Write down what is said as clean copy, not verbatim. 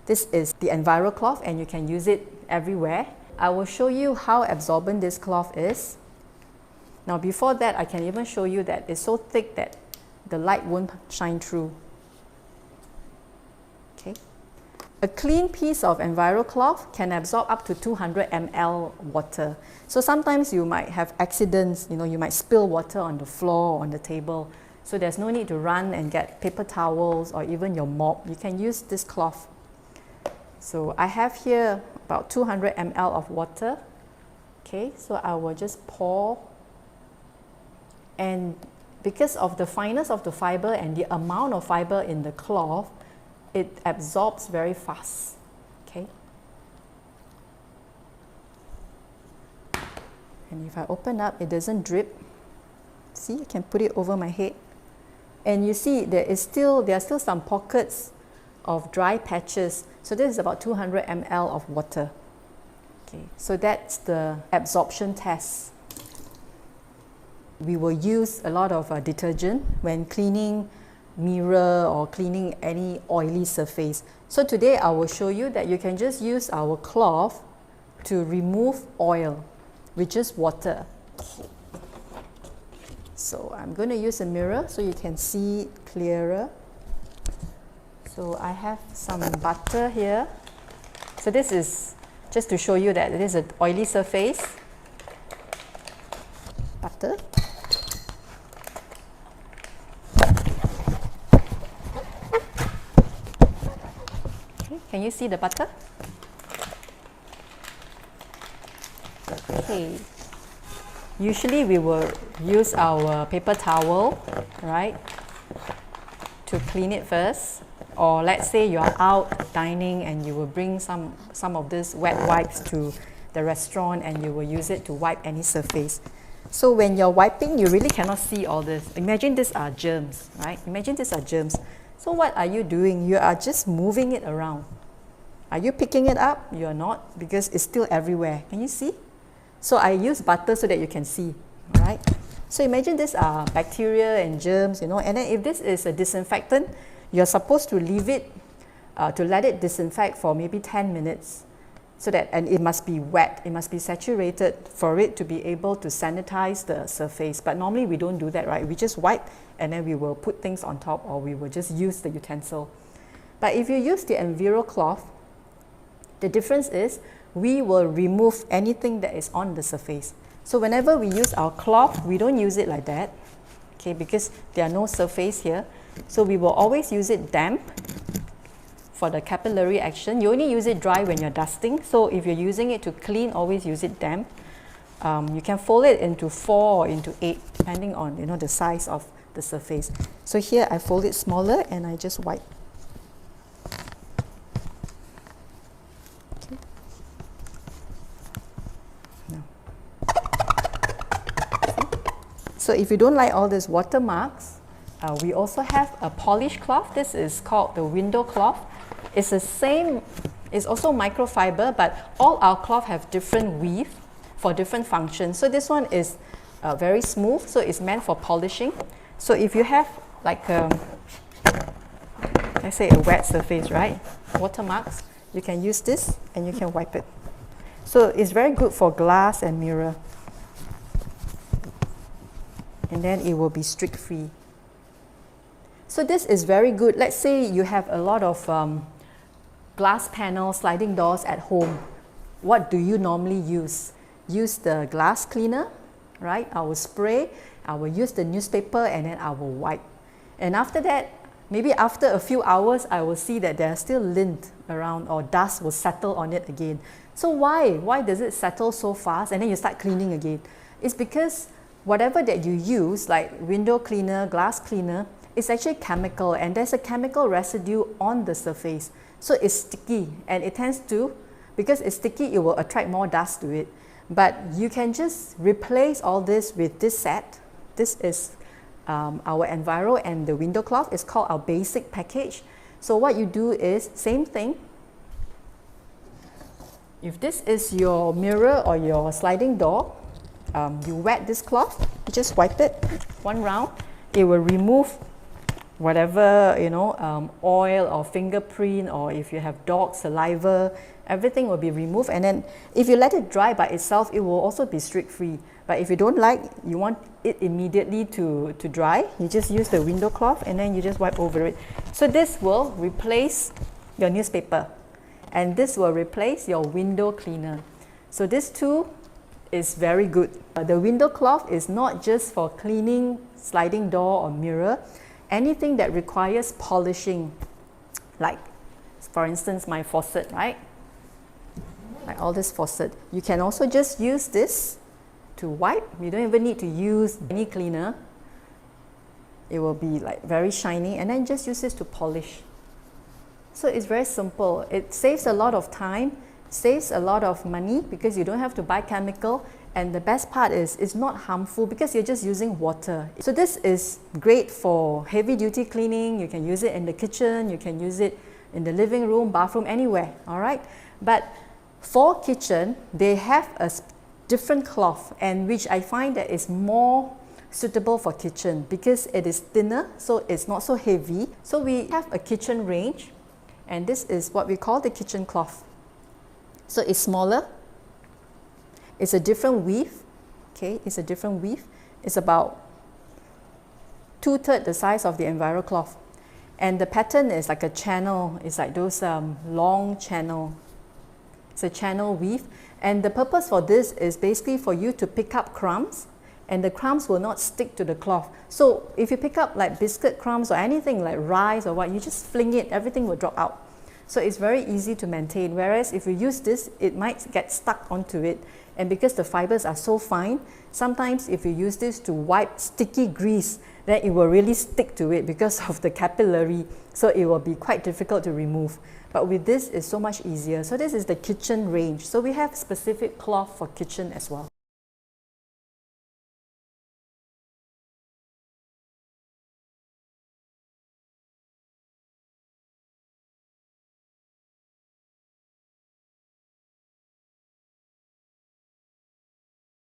This is the Enviro Cloth and you can use it everywhere. I will show you how absorbent this cloth is. Now before that, I can even show you that it's so thick that the light won't shine through. Okay. A clean piece of Enviro Cloth can absorb up to 200 ml water. So sometimes you might have accidents, you might spill water on the floor or on the table. So there's no need to run and get paper towels or even your mop. You can use this cloth. So I have here about 200 ml of water. Okay, so I will just pour. And because of the fineness of the fiber and the amount of fiber in the cloth, it absorbs very fast. Okay. And if I open up, it doesn't drip. See, I can put it over my head. And you see there are still some pockets of dry patches. So this is about 200 ml of water. Okay, so that's the absorption test. We will use a lot of detergent when cleaning mirror or cleaning any oily surface. So today I will show you that you can just use our cloth to remove oil with just water. So I'm going to use a mirror so you can see clearer. So I have some butter here. So this is just to show you that it is an oily surface. Butter. Okay, can you see the butter? Okay. Usually we will use our paper towel, right, to clean it first. Or let's say you are out dining and you will bring some of this wet wipes to the restaurant and you will use it to wipe any surface. So when you're wiping, you really cannot see all this. Imagine these are germs, right? Imagine these are germs. So what are you doing? You are just moving it around. Are you picking it up? You are not, because it's still everywhere. Can you see? So I use butter so that you can see, right? So imagine these are bacteria and germs, and then if this is a disinfectant, you're supposed to leave it, to let it disinfect for maybe 10 minutes. So that, and it must be wet, it must be saturated for it to be able to sanitize the surface. But normally we don't do that, right? We just wipe and then we will put things on top, or we will just use the utensil. But if you use the Enviro Cloth, the difference is we will remove anything that is on the surface. So whenever we use our cloth, we don't use it like that, okay, because there are no surface here. So we will always use it damp for the capillary action. You only use it dry when you're dusting. So if you're using it to clean, always use it damp. You can fold it into 4 or into 8, depending on the size of the surface. So here I fold it smaller and I just wipe. Okay. Now. So if you don't like all these watermarks, we also have a polished cloth. This is called the window cloth. It's the same, it's also microfiber, but all our cloth have different weave for different functions. So this one is very smooth, so it's meant for polishing. So if you have like let's say a wet surface, right, watermarks, you can use this and you can wipe it. So it's very good for glass and mirror. And then it will be streak free. So this is very good. Let's say you have a lot of glass panels, sliding doors at home. What do you normally use? Use the glass cleaner, right? I will spray, I will use the newspaper, and then I will wipe. And after that, maybe after a few hours, I will see that there are still lint around or dust will settle on it again. So why? Why does it settle so fast and then you start cleaning again? It's because whatever that you use, like window cleaner, glass cleaner, it's actually chemical, and there's a chemical residue on the surface. So it's sticky, and it tends to, because it's sticky, it will attract more dust to it. But you can just replace all this with this set. This is our Enviro and the window cloth. It's called our basic package. So what you do is, same thing. If this is your mirror or your sliding door, you wet this cloth, you just wipe it one round. It will remove whatever, oil or fingerprint, or if you have dog saliva, everything will be removed. And then if you let it dry by itself, it will also be streak-free. But if you don't like, you want it immediately to dry, you just use the window cloth and then you just wipe over it. So this will replace your newspaper, and this will replace your window cleaner. So this tool is very good. The window cloth is not just for cleaning sliding door or mirror. Anything that requires polishing, like for instance my faucet, right? Like all this faucet. You can also just use this to wipe. You don't even need to use any cleaner. It will be like very shiny, and then just use this to polish. So it's very simple. It saves a lot of time, saves a lot of money because you don't have to buy chemical, and the best part is it's not harmful because you're just using water. So this is great for heavy duty cleaning. You can use it in the kitchen, you can use it in the living room, bathroom, anywhere, all right? But for kitchen, they have a different cloth, and which I find that is more suitable for kitchen because it is thinner, so it's not so heavy. So we have a kitchen range, and this is what we call the kitchen cloth. So it's smaller, it's a different width, okay, it's a different width. It's about 2/3 the size of the Enviro cloth. And the pattern is like a channel, it's like those long channel. It's a channel weave, and the purpose for this is basically for you to pick up crumbs, and the crumbs will not stick to the cloth. So if you pick up like biscuit crumbs or anything like rice or what, you just fling it, everything will drop out. So it's very easy to maintain, whereas if you use this, it might get stuck onto it. And because the fibers are so fine, sometimes if you use this to wipe sticky grease, then it will really stick to it because of the capillary. So it will be quite difficult to remove. But with this, it's so much easier. So this is the kitchen range. So we have specific cloth for kitchen as well.